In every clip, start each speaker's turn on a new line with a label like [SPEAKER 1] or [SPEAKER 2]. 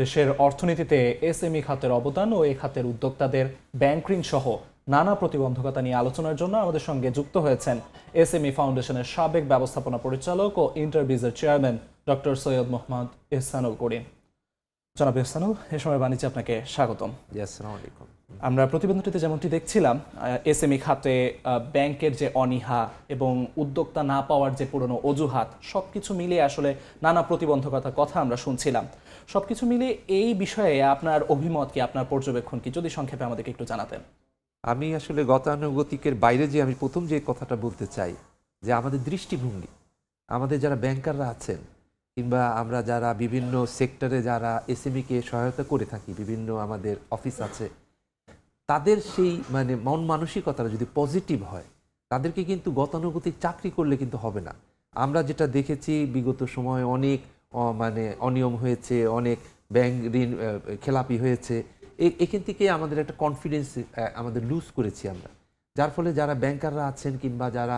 [SPEAKER 1] দেশের অর্থনীতিতে এসএমই খাতের অবদান ও এই খাতের উদ্যোক্তাদের ব্যাংক ঋণ সহ নানা প্রতিবন্ধকতা নিয়ে আলোচনার জন্য আমাদের সঙ্গে যুক্ত হয়েছেন এসএমই ফাউন্ডেশনের সাবেক ব্যবস্থাপনা পরিচালক ও ইন্টারবিজের চেয়ারম্যান ডক্টর সৈয়দ মোহাম্মদ ইহসানুল করিম। জনাব ইহসানুল, এ সময় বাণিজ্যে আপনাকে স্বাগতম।
[SPEAKER 2] আসসালামু আলাইকুম।
[SPEAKER 1] আমরা প্রতিবেদনটিতে যেমনটি দেখছিলাম, এসএমই খাতে ব্যাংকের যে অনীহা এবং উদ্যোক্তা না পাওয়ার যে পুরনো অজুহাত, সবকিছু মিলিয়ে আসলে নানা প্রতিবন্ধকতার কথা আমরা শুনছিলাম। সবকিছু মিলিয়ে এই বিষয়ে আপনার অভিমত কি, আপনার পর্যবেক্ষণ কি, যদি সংক্ষেপে আমাদেরকে একটু জানাতেন।
[SPEAKER 2] আমি আসলে গতানুগতিকের বাইরে যে আমি প্রথম যে কথাটা বলতে চাই যে আমাদের দৃষ্টিভঙ্গি, আমাদের যারা ব্যাংকাররা আছেন কিংবা আমরা যারা বিভিন্ন সেক্টরে যারা এসএমইকে সহায়তা করে থাকি, বিভিন্ন আমাদের অফিস আছে, তাদের সেই মন মানসিকতাটা যদি পজিটিভ হয়, তাদেরকে কিন্তু গতানুগতিক চাকরি করলে কিন্তু হবে না। আমরা যেটা দেখেছি বিগত সময়ে অনেক অনিয়ম হয়েছে, অনেক ব্যাংক ঋণ খেলাপি হয়েছে। এখান থেকে আমাদের একটা কনফিডেন্স আমাদের লুজ করেছি আমরা, যার ফলে যারা ব্যাংকাররা আছেন কিংবা যারা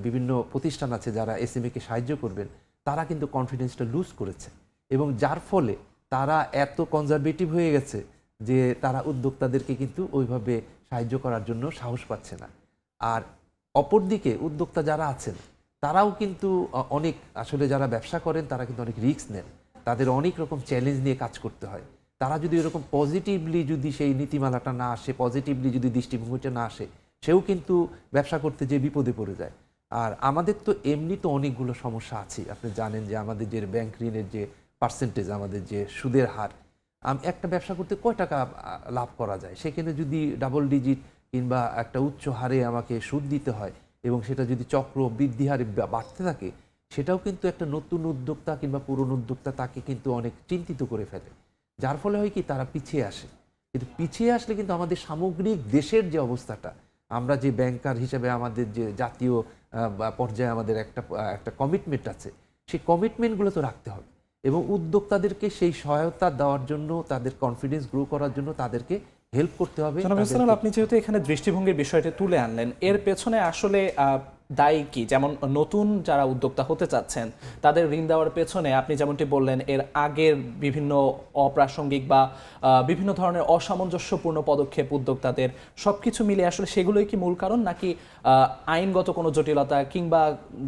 [SPEAKER 2] বিভিন্ন প্রতিষ্ঠান আছে যারা এসএমইকে সাহায্য করবেন, তারা কিন্তু কনফিডেন্সটা লুজ করেছে এবং যার ফলে তারা এত কনজারভেটিভ হয়ে গেছে যে তারা উদ্যোক্তাদেরকে কিন্তু ওইভাবে সাহায্য করার জন্য সাহস পাচ্ছে না। আর অপরদিকে উদ্যোক্তা যারা আছেন তারাও কিন্তু অনেক, আসলে যারা ব্যবসা করেন তারা কিন্তু অনেক রিস্ক নেন, তাদের অনেক রকম চ্যালেঞ্জ নিয়ে কাজ করতে হয়। তারা যদি এরকম পজিটিভলি যদি সেই নীতিমালাটা না আসে, পজিটিভলি যদি দৃষ্টিভঙ্গিটা না আসে, সেও কিন্তু ব্যবসা করতে যে বিপদে পড়ে যায়। আর আমাদের তো এমনি তো অনেকগুলো সমস্যা আছে। আপনি জানেন যে আমাদের যে ব্যাংক ঋণের যে পার্সেন্টেজ, আমাদের যে সুদের হার, একটা ব্যবসা করতে কয় টাকা লাভ করা যায়, সেখানে যদি ডাবল ডিজিট কিংবা একটা উচ্চ হারে আমাকে সুদ দিতে হয় এবং সেটা যদি চক্র বৃদ্ধি হারে বাড়তে থাকে, সেটাও কিন্তু একটা নতুন উদ্যোক্তা কিংবা পুরনো উদ্যোক্তা তাকে কিন্তু অনেক চিন্তিত করে ফেলে। যার ফলে হয় কি, তারা পিছিয়ে আসে। কিন্তু পিছিয়ে আসলে কিন্তু আমাদের সামগ্রিক দেশের যে অবস্থাটা, আমরা যে ব্যাংকার হিসেবে আমাদের যে জাতীয় পর্যায়ে আমাদের একটা কমিটমেন্ট আছে, সেই কমিটমেন্টগুলো তো রাখতে হবে এবং উদ্যোক্তাদেরকে সেই সহায়তা দেওয়ার জন্য, তাদের কনফিডেন্স গ্রো করার জন্য তাদেরকে হেল্প করতে হবে।
[SPEAKER 1] আপনি যেহেতু এখানে দৃষ্টিভঙ্গির বিষয়টি তুলে আনলেন, এর পেছনে আসলে দায়ী কি? যেমন নতুন যারা উদ্যোক্তা হতে চাচ্ছেন তাদের ঋণ দেওয়ার পেছনে আপনি যেমনটি বললেন, এর আগের বিভিন্ন অপ্রাসঙ্গিক বা বিভিন্ন ধরনের অসামঞ্জস্যপূর্ণ পদক্ষেপ উদ্যোক্তাদের, সবকিছু মিলে আসলে সেগুলোই কি মূল কারণ, নাকি আইনগত কোনো জটিলতা কিংবা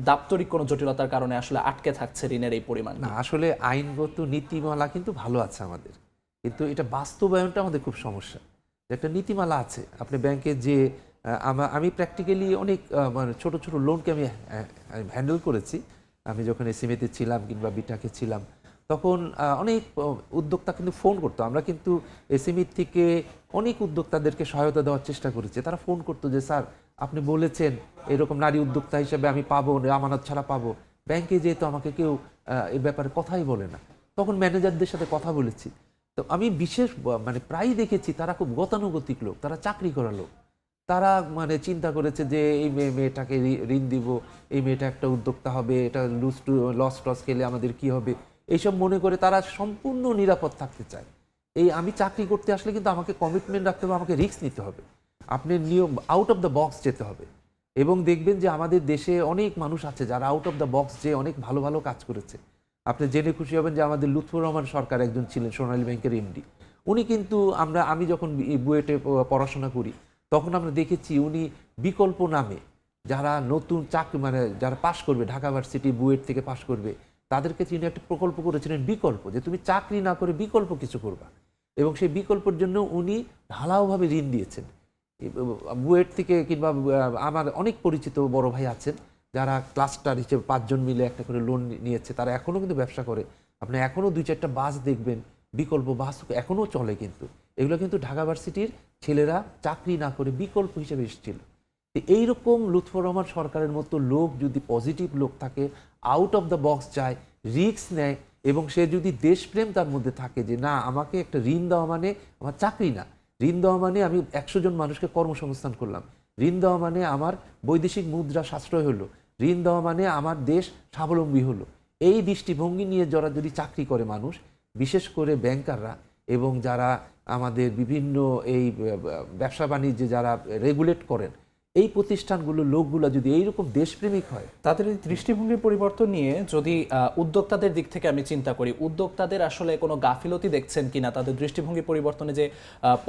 [SPEAKER 1] দাপ্তরিক কোনো জটিলতার কারণে আসলে আটকে থাকছে ঋণের এই পরিমাণ?
[SPEAKER 2] না, আসলে আইনগত নীতিমালা কিন্তু ভালো আছে আমাদের, কিন্তু এটা বাস্তবায়নটা আমাদের খুব সমস্যা। একটা নীতিমালা আছে, আপনি ব্যাংকে যে আমি প্র্যাকটিক্যালি অনেক ছোট ছোট লোনকে আমি হ্যান্ডেল করেছি। আমি যখন এসএমইতে ছিলাম কিংবা বিটাকে ছিলাম, তখন অনেক উদ্যোক্তা কিন্তু ফোন করতো। আমরা কিন্তু এসএমই থেকে অনেক উদ্যোক্তাদেরকে সহায়তা দেওয়ার চেষ্টা করেছি। তারা ফোন করতো যে স্যার, আপনি বলেছেন এরকম নারী উদ্যোক্তা হিসেবে আমি পাবো, আমানত ছাড়া পাবো, ব্যাংকে যেহেতু আমাকে কেউ এই ব্যাপারে কথাই বলে না। তখন ম্যানেজারদের সাথে কথা বলেছি। তো আমি বিশেষ প্রায়ই দেখেছি তারা খুব গতানুগতিক লোক, তারা চাকরি করা লোক। তারা চিন্তা করেছে যে এই মেয়েটাকে ঋণ দিব, এই মেয়েটা একটা উদ্যোক্তা হবে, এটা লস টস খেলে আমাদের কি হবে, এইসব মনে করে তারা সম্পূর্ণ নিরাপদ থাকতে চায়। আমি চাকরি করতে আসলে কিন্তু আমাকে কমিটমেন্ট রাখতে হবে, আমাকে রিস্ক নিতে হবে, আপনি নিয়ম আউট অফ দ্য বক্স যেতে হবে। এবং দেখবেন যে আমাদের দেশে অনেক মানুষ আছে যারা আউট অফ দ্য বক্স যে অনেক ভালো ভালো কাজ করেছে। আপনি জেনে খুশি হবেন যে আমাদের লুৎফর রহমান সরকার একজন ছিলেন, সোনালী ব্যাংকের এমডি। উনি কিন্তু আমি যখন বুয়েটে পড়াশোনা করি, তখন আমরা দেখেছি উনি বিকল্প নামে যারা নতুন চাকরি যারা পাশ করবে, ঢাকা ভার্সিটি বুয়েট থেকে পাশ করবে, তাদেরকে তিনি একটা প্রকল্প করেছিলেন বিকল্প, যে তুমি চাকরি না করে বিকল্প কিছু করবা। এবং সেই বিকল্পের জন্য উনি ঢালাওভাবে ঋণ দিয়েছেন বুয়েট থেকে। কিংবা আমার অনেক পরিচিত বড় ভাই আছেন যারা ক্লাস্টার হিসেবে 5 জন মিলে একটা করে লোন নিয়েছে, তারা এখনও কিন্তু ব্যবসা করে। আপনি এখনও 2-4টা বাস দেখবেন, বিকল্প বাস এখনও চলে। কিন্তু এগুলো কিন্তু ঢাকা ভার্সিটির ছেলেরা চাকরি না করে বিকল্প হিসেবে এসেছিল। এইরকম লুৎফর রহমান সরকারের মতো লোক যদি, পজিটিভ লোক থাকে, আউট অফ দ্য বক্স যায়, রিস্ক নেয়, এবং সে যদি দেশপ্রেম তার মধ্যে থাকে যে না, আমাকে একটা ঋণ দেওয়া মানে আমার চাকরি না, ঋণ দেওয়া মানে আমি 100 জন মানুষকে কর্মসংস্থান করলাম, ঋণ দেওয়া মানে আমার বৈদেশিক মুদ্রা সাশ্রয় হলো, ঋণ দেওয়া মানে আমার দেশ স্বাবলম্বী হলো, এই দৃষ্টিভঙ্গি নিয়ে যারা যদি চাকরি করে মানুষ, বিশেষ করে ব্যাংকাররা এবং যারা আমাদের বিভিন্ন এই ব্যবসা বাণিজ্যে যারা রেগুলেট করেন, এই প্রতিষ্ঠানগুলো লোকগুলো যদি এইরকম দেশপ্রেমিক হয়,
[SPEAKER 1] তাদের এই দৃষ্টিভঙ্গির পরিবর্তন নিয়ে যদি উদ্যোক্তাদের দিক থেকে আমি চিন্তা করি, উদ্যোক্তাদের আসলে কোনো গাফিলতি দেখছেন কিনা, তাদের দৃষ্টিভঙ্গি পরিবর্তনে যে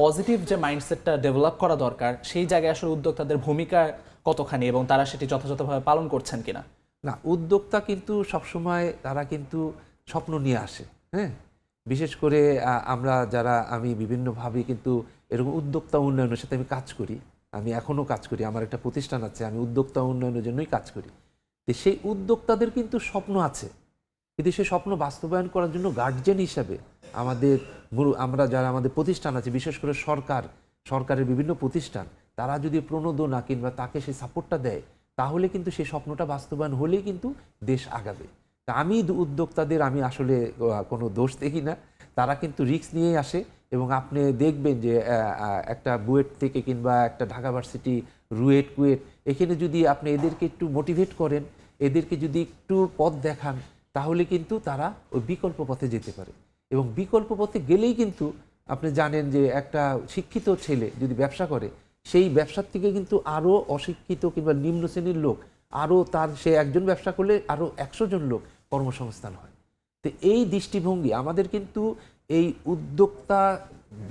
[SPEAKER 1] পজিটিভ যে মাইন্ডসেটটা ডেভেলপ করা দরকার, সেই জায়গায় আসলে উদ্যোক্তাদের ভূমিকা কতখানি এবং তারা সেটি যথাযথভাবে পালন করছেন কিনা?
[SPEAKER 2] না, উদ্যোক্তা কিন্তু সবসময় তারা কিন্তু স্বপ্ন নিয়ে আসে। হ্যাঁ, বিশেষ করে আমি বিভিন্নভাবে কিন্তু এরকম উদ্যোক্তা উন্নয়নের সাথে আমি কাজ করি। আমি এখনও কাজ করি, আমার একটা প্রতিষ্ঠান আছে, আমি উদ্যোক্তা উন্নয়নের জন্যই কাজ করি। তো সেই উদ্যোক্তাদের কিন্তু স্বপ্ন আছে, কিন্তু সেই স্বপ্ন বাস্তবায়ন করার জন্য গার্জিয়ান হিসাবে আমরা যারা আমাদের প্রতিষ্ঠান আছে, বিশেষ করে সরকারের বিভিন্ন প্রতিষ্ঠান, তারা যদি প্রণোদনা কিংবা তাকে সেই সাপোর্টটা দেয়, তাহলে কিন্তু সেই স্বপ্নটা বাস্তবায়ন হলেই কিন্তু দেশ আগাবে। তা আমি উদ্যোক্তাদের আমি আসলে কোনো দোষ দেখি না, তারা কিন্তু রিস্ক নিয়েই আসে। এবং আপনি দেখবেন যে একটা বুয়েট থেকে কিংবা একটা ঢাকা ভার্সিটি, রুয়েট, কুয়েট, এখানে যদি আপনি এদেরকে একটু মোটিভেট করেন, এদেরকে যদি একটু পথ দেখান, তাহলে কিন্তু তারা ওই বিকল্প পথে যেতে পারে। এবং বিকল্প পথে গেলেই কিন্তু আপনি জানেন যে একটা শিক্ষিত ছেলে যদি ব্যবসা করে, সেই ব্যবসার থেকে কিন্তু আরও অশিক্ষিত কিংবা নিম্ন শ্রেণীর লোক সে একজন ব্যবসা করলে আরও 100 জন লোক কর্মসংস্থান হয়। তো এই দৃষ্টিভঙ্গি আমাদের কিন্তু এই উদ্যোক্তা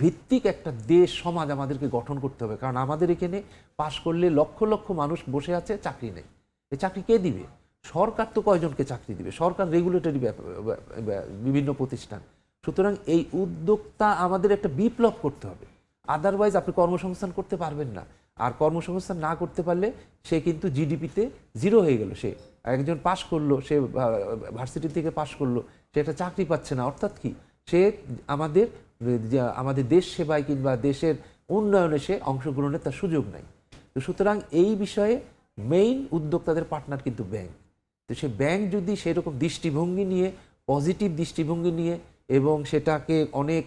[SPEAKER 2] ভিত্তিক একটা দেশ সমাজ আমাদেরকে গঠন করতে হবে। কারণ আমাদের এখানে পাশ করলে লক্ষ লক্ষ মানুষ বসে আছে, চাকরি নেই। এই চাকরি কে দিবে? সরকার তো কয়জনকে চাকরি দিবে? সরকার রেগুলেটরি বিভিন্ন প্রতিষ্ঠান। সুতরাং এই উদ্যোক্তা আমাদের একটা বিপ্লব করতে হবে, আদারওয়াইজ আপনি কর্মসংস্থান করতে পারবেন না। আর কর্মসংস্থান না করতে পারলে সে কিন্তু জিডিপিতে জিরো হয়ে গেল। সে একজন পাশ করলো, সে ভার্সিটি থেকে পাশ করলো, সে একটা চাকরি পাচ্ছে না। অর্থাৎ কি, সে আমাদের দেশ সেবায় কিংবা দেশের উন্নয়নে সে অংশগ্রহণের তার সুযোগ নাই। তো সুতরাং এই বিষয়ে মেইন উদ্যোক্তাদের পার্টনার কিন্তু ব্যাংক। তো সে ব্যাংক যদি সেরকম দৃষ্টিভঙ্গি নিয়ে, পজিটিভ দৃষ্টিভঙ্গি নিয়ে, এবং সেটাকে অনেক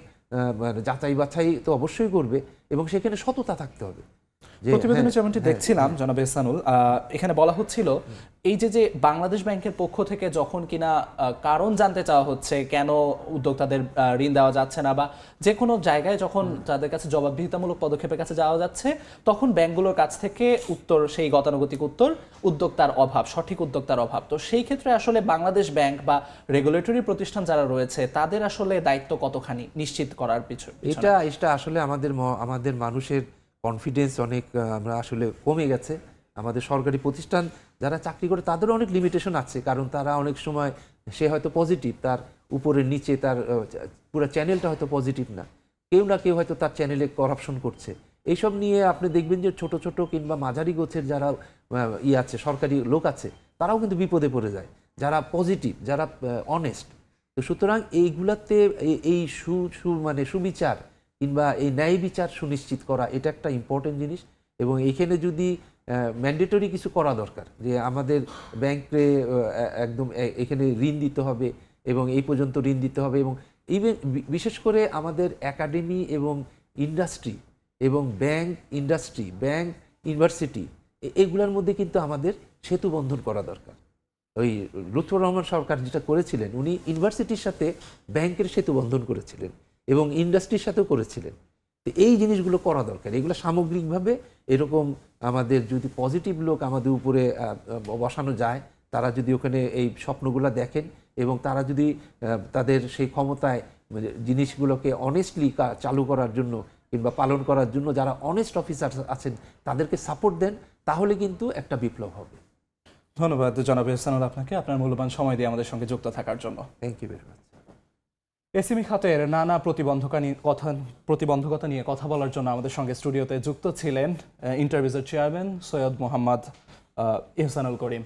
[SPEAKER 2] যাচাই বাছাই তো অবশ্যই করবে, এবং সেখানে সততা থাকতে হবে।
[SPEAKER 1] প্রতিবেদনে যেমনটি দেখছিলাম জনাব এহসানুল, এখানে বলা হচ্ছিল এই যে বাংলাদেশ ব্যাংকের পক্ষ থেকে যখন কিনা কারণ জানতে চাওয়া হচ্ছে কেন উদ্যোক্তাদের ঋণ দেওয়া যাচ্ছে না, বা যে কোনো জায়গায় যখন তাদের কাছে জবাবদিহিতামূলক পদক্ষেপের কাছে যাওয়া যাচ্ছে, তখন ব্যাংকগুলোর কাছ থেকে সেই গতানুগতিক উত্তর উদ্যোক্তার অভাব, সঠিক উদ্যোক্তার অভাব। তো সেই ক্ষেত্রে আসলে বাংলাদেশ ব্যাংক বা রেগুলেটরি প্রতিষ্ঠান যারা রয়েছে, তাদের আসলে দায়িত্ব কতখানি নিশ্চিত করার পিছনে?
[SPEAKER 2] এটা আসলে আমাদের মানুষের কনফিডেন্স অনেক আমরা আসলে কমে গেছে। আমাদের সরকারি প্রতিষ্ঠান যারা চাকরি করে তাদেরও অনেক লিমিটেশন আছে, কারণ তারা অনেক সময় সে হয়তো পজিটিভ, তার উপরে নিচে তার পুরো চ্যানেলটা হয়তো পজিটিভ না, কেউ না কেউ হয়তো তার চ্যানেলে করাপশন করছে। এইসব নিয়ে আপনি দেখবেন যে ছোট ছোট কিংবা মাঝারি গোছের যারা আছে, সরকারি লোক আছে, তারাও কিন্তু বিপদে পড়ে যায়, যারা পজিটিভ, যারা অনেস্ট। তো সুতরাং এইগুলাতে এই সুবিচার কিংবা এই ন্যায় বিচার সুনিশ্চিত করা, এটা একটা ইম্পর্টেন্ট জিনিস। এবং এইখানে যদি ম্যান্ডেটরি কিছু করা দরকার, যে আমাদের ব্যাংকে একদম এখানে ঋণ দিতে হবে এবং এই পর্যন্ত ঋণ দিতে হবে, এবং ইভেন বিশেষ করে আমাদের একাডেমি এবং ইন্ডাস্ট্রি এবং ব্যাংক ইউনিভার্সিটি, এগুলোর মধ্যে কিন্তু আমাদের সেতু বন্ধন করা দরকার। ওই লুৎফর রহমান সরকার যেটা করেছিলেন, উনি ইউনিভার্সিটির সাথে ব্যাংকের সেতু বন্ধন করেছিলেন এবং ইন্ডাস্ট্রির সাথেও করেছিলেন। তো এই জিনিসগুলো করা দরকার। এগুলো সামগ্রিকভাবে এরকম আমাদের যদি পজিটিভ লোক আমাদের উপরে বসানো যায়, তারা যদি ওখানে এই স্বপ্নগুলো দেখেন এবং তারা যদি তাদের সেই ক্ষমতায় জিনিসগুলোকে অনেস্টলি চালু করার জন্য কিংবা পালন করার জন্য যারা অনেস্ট অফিসার আছেন তাদেরকে সাপোর্ট দেন, তাহলে কিন্তু একটা বিপ্লব হবে।
[SPEAKER 1] ধন্যবাদ জনাব এহসানুল আপনাকে, আপনার মূল্যবান সময় দিয়ে আমাদের সঙ্গে যুক্ত থাকার জন্য।
[SPEAKER 2] Thank you very much.
[SPEAKER 1] SME খাতের নানা প্রতিবন্ধকতা নিয়ে কথা বলার জন্য আমাদের সঙ্গে স্টুডিওতে যুক্ত ছিলেন ইন্টারভিউজের চেয়ারম্যান সৈয়দ মোহাম্মদ এহসানুল করিম।